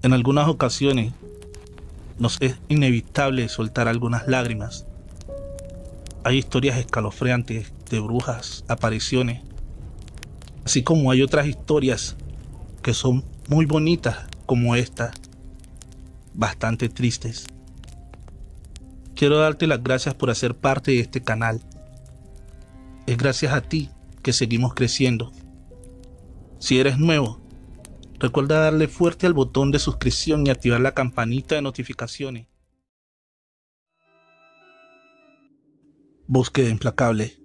en algunas ocasiones nos es inevitable soltar algunas lágrimas. Hay historias escalofriantes de brujas, apariciones, así como hay otras historias que son muy bonitas como esta, bastante tristes. Quiero darte las gracias por hacer parte de este canal. Es gracias a ti que seguimos creciendo. Si eres nuevo, recuerda darle fuerte al botón de suscripción y activar la campanita de notificaciones. Búsqueda implacable.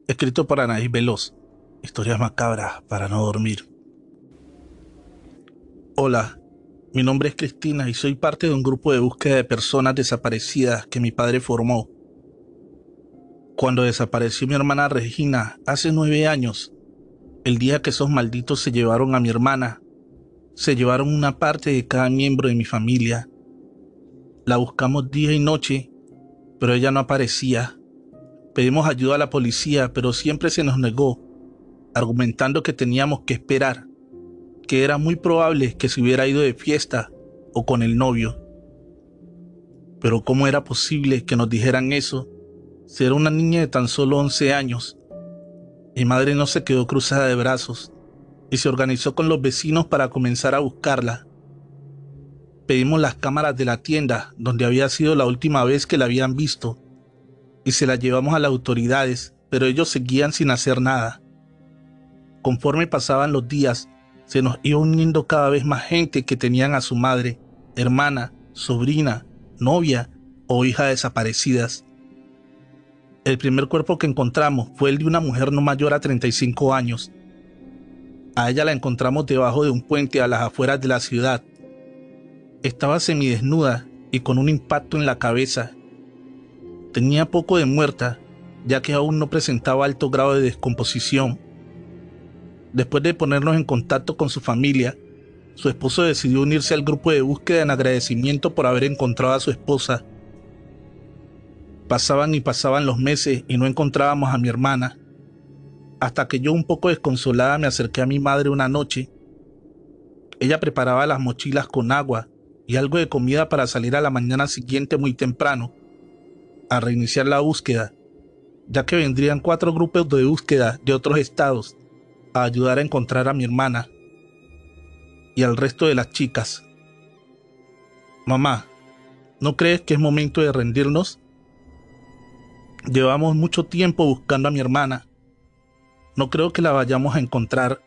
Escrito por Anaís Veloz. Historias macabras para no dormir. Hola, mi nombre es Cristina y soy parte de un grupo de búsqueda de personas desaparecidas que mi padre formó. Cuando desapareció mi hermana Regina hace 9 años, el día que esos malditos se llevaron a mi hermana, se llevaron una parte de cada miembro de mi familia. La buscamos día y noche, pero ella no aparecía. Pedimos ayuda a la policía, pero siempre se nos negó, argumentando que teníamos que esperar, que era muy probable que se hubiera ido de fiesta o con el novio. Pero ¿cómo era posible que nos dijeran eso si era una niña de tan solo 11 años? Mi madre no se quedó cruzada de brazos y se organizó con los vecinos para comenzar a buscarla. Pedimos las cámaras de la tienda donde había sido la última vez que la habían visto y se las llevamos a las autoridades, pero ellos seguían sin hacer nada. Conforme pasaban los días, se nos iba uniendo cada vez más gente que tenían a su madre, hermana, sobrina, novia o hija desaparecidas. El primer cuerpo que encontramos fue el de una mujer no mayor a 35 años. A ella la encontramos debajo de un puente a las afueras de la ciudad. Estaba semidesnuda y con un impacto en la cabeza. Tenía poco de muerta, ya que aún no presentaba alto grado de descomposición. Después de ponernos en contacto con su familia, su esposo decidió unirse al grupo de búsqueda en agradecimiento por haber encontrado a su esposa. Pasaban y pasaban los meses y no encontrábamos a mi hermana, hasta que yo, un poco desconsolada, me acerqué a mi madre una noche. Ella preparaba las mochilas con agua y algo de comida para salir a la mañana siguiente muy temprano, a reiniciar la búsqueda, ya que vendrían 4 grupos de búsqueda de otros estados a ayudar a encontrar a mi hermana y al resto de las chicas. Mamá, ¿no crees que es momento de rendirnos? Llevamos mucho tiempo buscando a mi hermana. No creo que la vayamos a encontrar.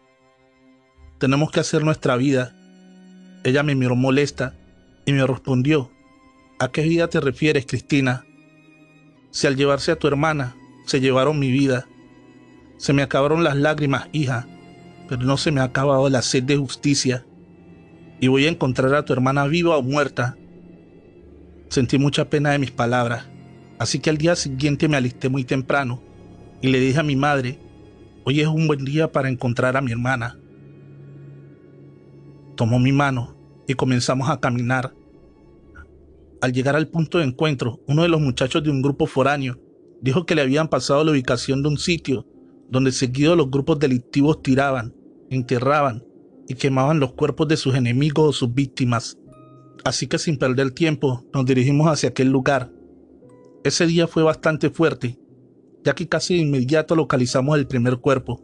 Tenemos que hacer nuestra vida. Ella me miró molesta y me respondió: ¿a qué vida te refieres, Cristina? Si al llevarse a tu hermana, se llevaron mi vida. Se me acabaron las lágrimas, hija, pero no se me ha acabado la sed de justicia. Y voy a encontrar a tu hermana viva o muerta. Sentí mucha pena de mis palabras, así que al día siguiente me alisté muy temprano y le dije a mi madre: hoy es un buen día para encontrar a mi hermana. Tomó mi mano y comenzamos a caminar. Al llegar al punto de encuentro, uno de los muchachos de un grupo foráneo dijo que le habían pasado la ubicación de un sitio donde seguido los grupos delictivos tiraban, enterraban y quemaban los cuerpos de sus enemigos o sus víctimas. Así que sin perder tiempo nos dirigimos hacia aquel lugar. Ese día fue bastante fuerte, ya que casi de inmediato localizamos el primer cuerpo.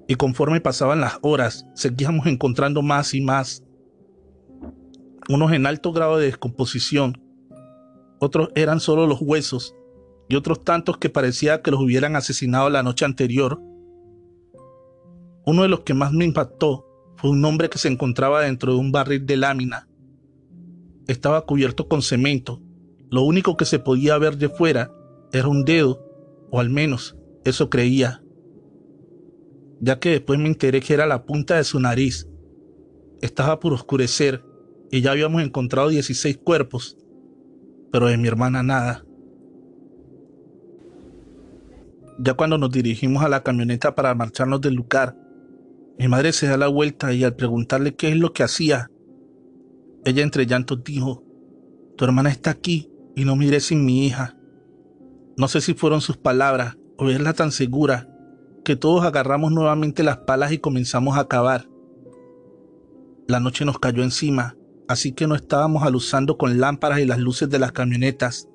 Y conforme pasaban las horas, seguíamos encontrando más y más. Unos en alto grado de descomposición, otros eran solo los huesos, y otros tantos que parecía que los hubieran asesinado la noche anterior. Uno de los que más me impactó fue un hombre que se encontraba dentro de un barril de lámina. Estaba cubierto con cemento. Lo único que se podía ver de fuera era un dedo, o al menos eso creía, ya que después me enteré que era la punta de su nariz. Estaba por oscurecer y ya habíamos encontrado 16 cuerpos, pero de mi hermana nada. Ya cuando nos dirigimos a la camioneta para marcharnos del lugar, mi madre se da la vuelta y al preguntarle qué es lo que hacía, ella entre llantos dijo: tu hermana está aquí y no me iré sin mi hija. No sé si fueron sus palabras o verla tan segura que todos agarramos nuevamente las palas y comenzamos a cavar. La noche nos cayó encima, así que no estábamos aluzando con lámparas y las luces de las camionetas.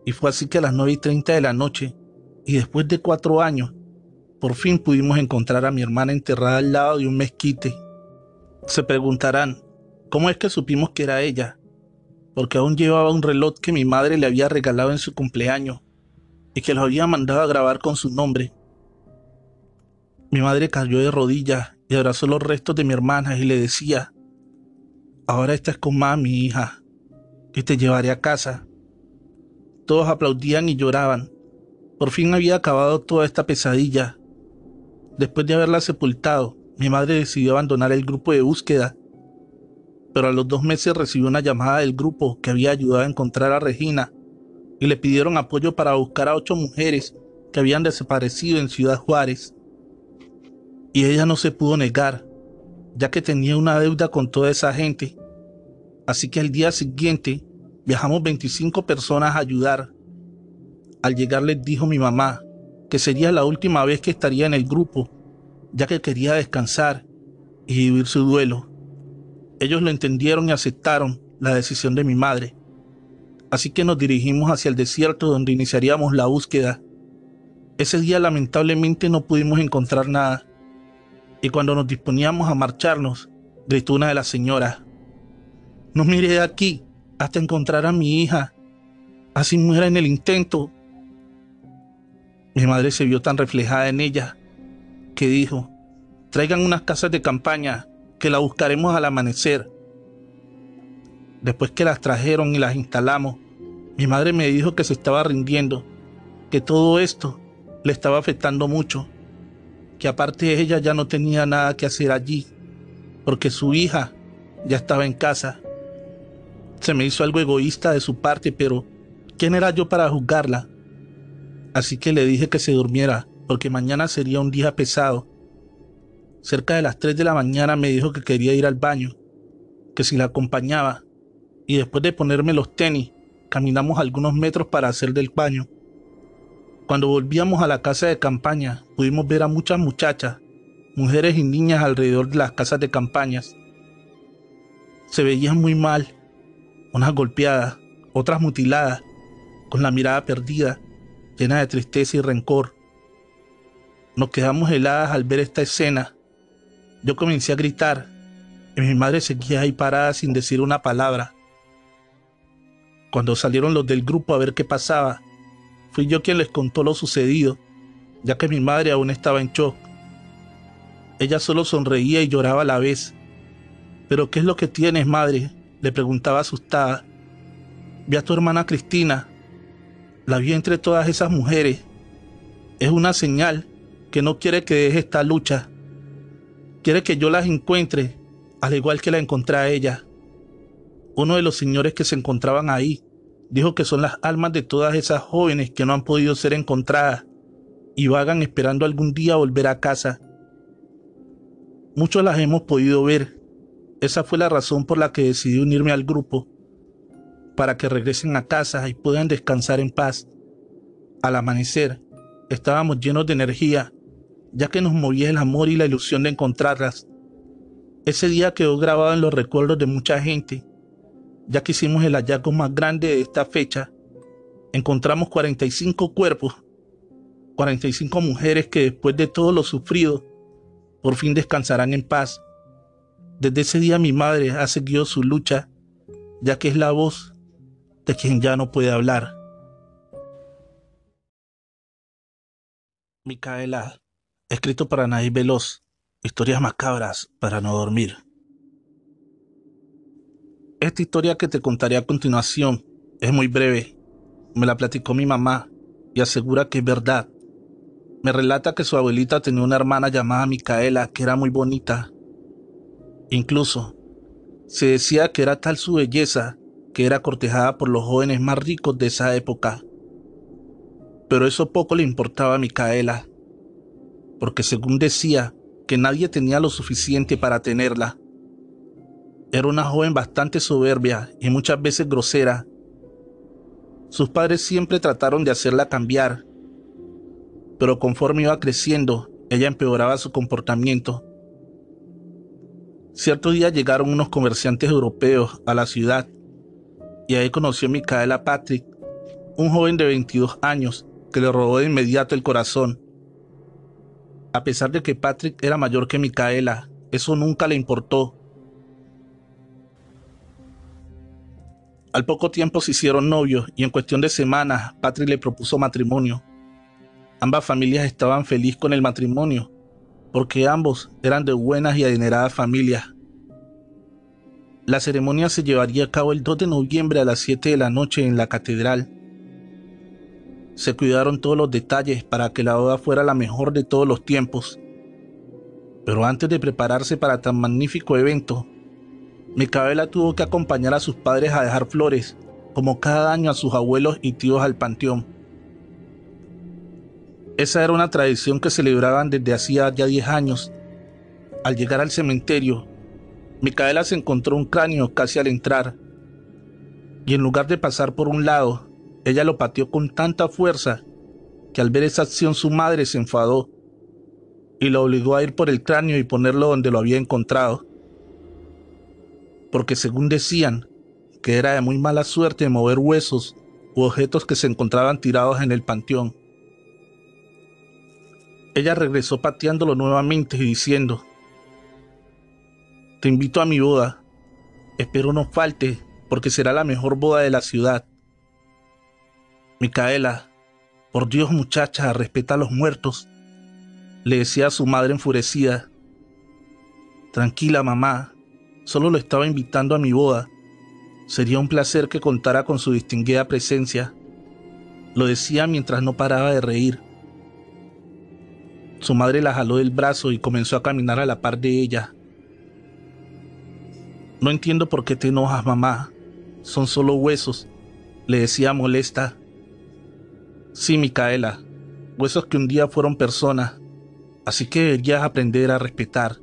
Y fue así que a las 9:30 de la noche, y después de 4 años, por fin pudimos encontrar a mi hermana enterrada al lado de un mezquite. Se preguntarán, ¿cómo es que supimos que era ella? Porque aún llevaba un reloj que mi madre le había regalado en su cumpleaños y que lo había mandado a grabar con su nombre. Mi madre cayó de rodillas y abrazó los restos de mi hermana y le decía: ahora estás con mami, hija, y te llevaré a casa. Todos aplaudían y lloraban. Por fin había acabado toda esta pesadilla. Después de haberla sepultado, mi madre decidió abandonar el grupo de búsqueda, pero a los 2 meses recibió una llamada del grupo que había ayudado a encontrar a Regina y le pidieron apoyo para buscar a 8 mujeres que habían desaparecido en Ciudad Juárez. Y ella no se pudo negar, ya que tenía una deuda con toda esa gente. Así que al día siguiente viajamos 25 personas a ayudar. Al llegar les dijo mi mamá que sería la última vez que estaría en el grupo, ya que quería descansar y vivir su duelo. Ellos lo entendieron y aceptaron la decisión de mi madre. Así que nos dirigimos hacia el desierto donde iniciaríamos la búsqueda. Ese día lamentablemente no pudimos encontrar nada, y cuando nos disponíamos a marcharnos, gritó una de las señoras: «No mire de aquí hasta encontrar a mi hija, así muera en el intento». Mi madre se vio tan reflejada en ella que dijo: «Traigan unas casas de campaña, que la buscaremos al amanecer». Después que las trajeron y las instalamos, mi madre me dijo que se estaba rindiendo, que todo esto le estaba afectando mucho, que aparte ella ya no tenía nada que hacer allí, porque su hija ya estaba en casa. Se me hizo algo egoísta de su parte, pero ¿quién era yo para juzgarla? Así que le dije que se durmiera, porque mañana sería un día pesado. Cerca de las 3 de la mañana me dijo que quería ir al baño, que si la acompañaba, y después de ponerme los tenis, caminamos algunos metros para hacer del baño. Cuando volvíamos a la casa de campaña, pudimos ver a muchas muchachas, mujeres y niñas alrededor de las casas de campañas. Se veían muy mal, unas golpeadas, otras mutiladas, con la mirada perdida, llena de tristeza y rencor. Nos quedamos heladas al ver esta escena. Yo comencé a gritar, y mi madre seguía ahí parada sin decir una palabra. Cuando salieron los del grupo a ver qué pasaba, fui yo quien les contó lo sucedido, ya que mi madre aún estaba en shock. Ella solo sonreía y lloraba a la vez. «¿Pero qué es lo que tienes, madre?», le preguntaba asustada. «Vi a tu hermana Cristina. La vi entre todas esas mujeres. Es una señal que no quiere que deje esta lucha. Quiere que yo las encuentre, al igual que la encontré a ella». Uno de los señores que se encontraban ahí dijo que son las almas de todas esas jóvenes que no han podido ser encontradas y vagan esperando algún día volver a casa. Muchos las hemos podido ver. Esa fue la razón por la que decidí unirme al grupo, para que regresen a casa y puedan descansar en paz. Al amanecer, estábamos llenos de energía, ya que nos movía el amor y la ilusión de encontrarlas. Ese día quedó grabado en los recuerdos de mucha gente, ya que hicimos el hallazgo más grande de esta fecha. Encontramos 45 cuerpos, 45 mujeres que después de todo lo sufrido, por fin descansarán en paz. Desde ese día mi madre ha seguido su lucha, ya que es la voz de quien ya no puede hablar. Micaela, escrito para Anaí Veloz, historias macabras para no dormir. Esta historia que te contaré a continuación es muy breve. Me la platicó mi mamá y asegura que es verdad. Me relata que su abuelita tenía una hermana llamada Micaela que era muy bonita. Incluso se decía que era tal su belleza que era cortejada por los jóvenes más ricos de esa época. Pero eso poco le importaba a Micaela, porque según decía que nadie tenía lo suficiente para tenerla. Era una joven bastante soberbia y muchas veces grosera. Sus padres siempre trataron de hacerla cambiar, pero conforme iba creciendo, ella empeoraba su comportamiento. Cierto día llegaron unos comerciantes europeos a la ciudad y ahí conoció a Micaela a Patrick, un joven de 22 años que le robó de inmediato el corazón. A pesar de que Patrick era mayor que Micaela, eso nunca le importó. Al poco tiempo se hicieron novios y en cuestión de semanas Patrick le propuso matrimonio. Ambas familias estaban felices con el matrimonio, porque ambos eran de buenas y adineradas familias. La ceremonia se llevaría a cabo el 2 de noviembre a las 7 de la noche en la catedral. Se cuidaron todos los detalles para que la boda fuera la mejor de todos los tiempos. Pero antes de prepararse para tan magnífico evento, Micaela tuvo que acompañar a sus padres a dejar flores, como cada año a sus abuelos y tíos al panteón. Esa era una tradición que celebraban desde hacía ya 10 años. Al llegar al cementerio, Micaela se encontró un cráneo casi al entrar, y en lugar de pasar por un lado, ella lo pateó con tanta fuerza que al ver esa acción su madre se enfadó y la obligó a ir por el cráneo y ponerlo donde lo había encontrado, porque según decían que era de muy mala suerte mover huesos u objetos que se encontraban tirados en el panteón. Ella regresó pateándolo nuevamente y diciendo: «Te invito a mi boda. Espero no falte, porque será la mejor boda de la ciudad». «Micaela, por Dios, muchacha, respeta a los muertos», le decía a su madre enfurecida. «Tranquila, mamá, solo lo estaba invitando a mi boda. Sería un placer que contara con su distinguida presencia», lo decía mientras no paraba de reír. Su madre la jaló del brazo y comenzó a caminar a la par de ella. «No entiendo por qué te enojas, mamá. Son solo huesos», le decía molesta. «Sí, Micaela, huesos que un día fueron personas, así que deberías aprender a respetar».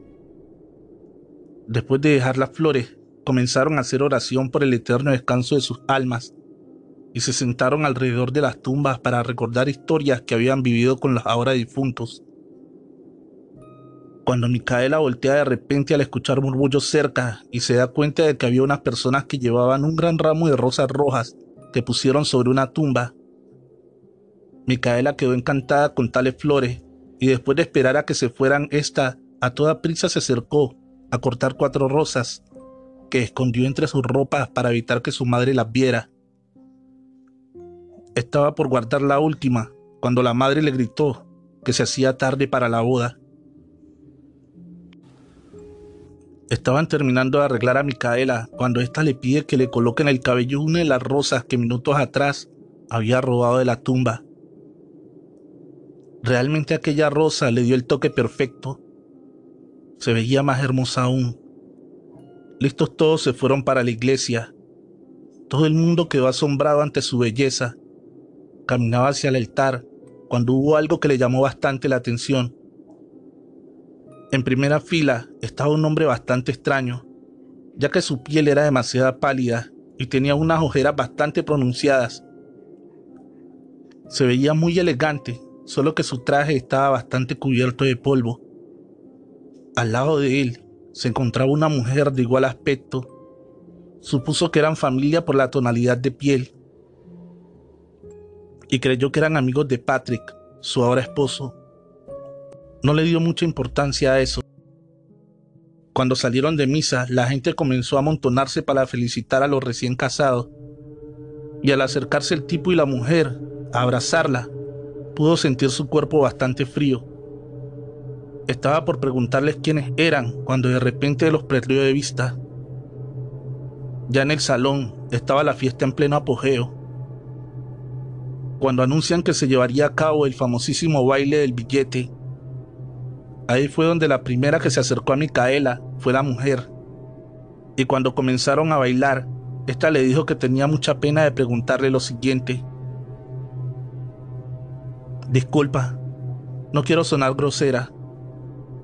Después de dejar las flores, comenzaron a hacer oración por el eterno descanso de sus almas y se sentaron alrededor de las tumbas para recordar historias que habían vivido con los ahora difuntos. Cuando Micaela voltea de repente al escuchar murmullos cerca y se da cuenta de que había unas personas que llevaban un gran ramo de rosas rojas que pusieron sobre una tumba, Micaela quedó encantada con tales flores y después de esperar a que se fueran, esta a toda prisa se acercó a cortar 4 rosas que escondió entre sus ropas para evitar que su madre las viera. Estaba por guardar la última cuando la madre le gritó que se hacía tarde para la boda. Estaban terminando de arreglar a Micaela cuando ésta le pide que le coloque en el cabello una de las rosas que minutos atrás había robado de la tumba. Realmente aquella rosa le dio el toque perfecto. Se veía más hermosa aún. Listos todos se fueron para la iglesia. Todo el mundo quedó asombrado ante su belleza. Caminaba hacia el altar cuando hubo algo que le llamó bastante la atención. En primera fila estaba un hombre bastante extraño, ya que su piel era demasiado pálida y tenía unas ojeras bastante pronunciadas. Se veía muy elegante, solo que su traje estaba bastante cubierto de polvo. Al lado de él se encontraba una mujer de igual aspecto. Supuso que eran familia por la tonalidad de piel y creyó que eran amigos de Patrick, su ahora esposo. No le dio mucha importancia a eso. Cuando salieron de misa, la gente comenzó a amontonarse para felicitar a los recién casados, y al acercarse el tipo y la mujer a abrazarla, pudo sentir su cuerpo bastante frío. Estaba por preguntarles quiénes eran cuando de repente los perdió de vista. Ya en el salón estaba la fiesta en pleno apogeo. Cuando anuncian que se llevaría a cabo el famosísimo baile del billete, ahí fue donde la primera que se acercó a Micaela fue la mujer. Y cuando comenzaron a bailar, esta le dijo que tenía mucha pena de preguntarle lo siguiente: «Disculpa, no quiero sonar grosera,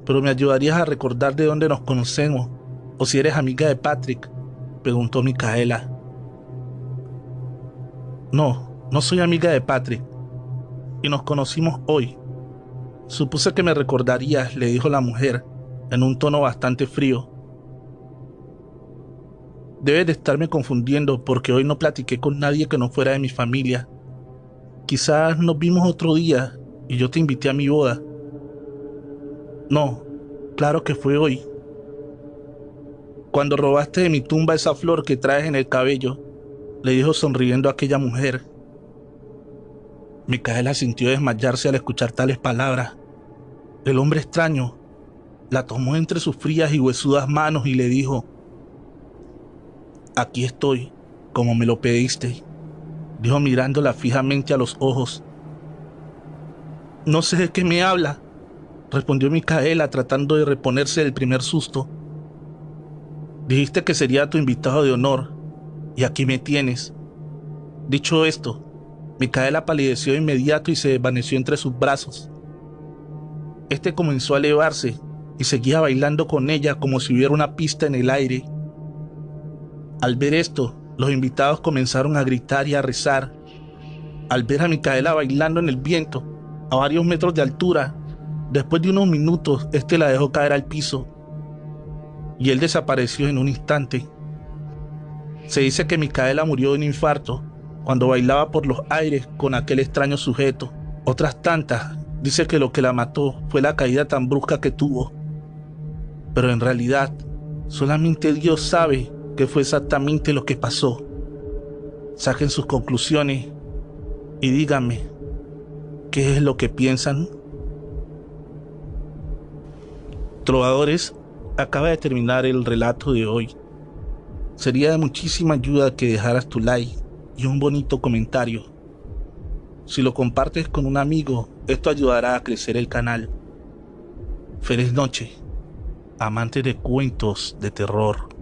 pero ¿me ayudarías a recordar de dónde nos conocemos o si eres amiga de Patrick?», preguntó Micaela. No soy amiga de Patrick y nos conocimos hoy. Supuse que me recordarías», le dijo la mujer en un tono bastante frío. «Debes de estarme confundiendo porque hoy no platiqué con nadie que no fuera de mi familia. Quizás nos vimos otro día y yo te invité a mi boda». «No, claro que fue hoy. Cuando robaste de mi tumba esa flor que traes en el cabello», le dijo sonriendo a aquella mujer. Micaela sintió desmayarse al escuchar tales palabras. El hombre extraño la tomó entre sus frías y huesudas manos y le dijo: «Aquí estoy, como me lo pediste», dijo mirándola fijamente a los ojos. «No sé de qué me habla», respondió Micaela tratando de reponerse del primer susto. «Dijiste que sería tu invitado de honor, y aquí me tienes». Dicho esto, Micaela palideció de inmediato y se desvaneció entre sus brazos. Este comenzó a elevarse y seguía bailando con ella como si hubiera una pista en el aire. Al ver esto, los invitados comenzaron a gritar y a rezar. Al ver a Micaela bailando en el viento, a varios metros de altura, después de unos minutos, este la dejó caer al piso y él desapareció en un instante. Se dice que Micaela murió de un infarto cuando bailaba por los aires con aquel extraño sujeto. Otras tantas Dice que lo que la mató fue la caída tan brusca que tuvo, pero en realidad solamente Dios sabe qué fue exactamente lo que pasó. Saquen sus conclusiones y díganme qué es lo que piensan. Trovadores, acaba de terminar el relato de hoy. Sería de muchísima ayuda que dejaras tu like y un bonito comentario. Si lo compartes con un amigo, esto ayudará a crecer el canal. Feliz noche, amantes de cuentos de terror.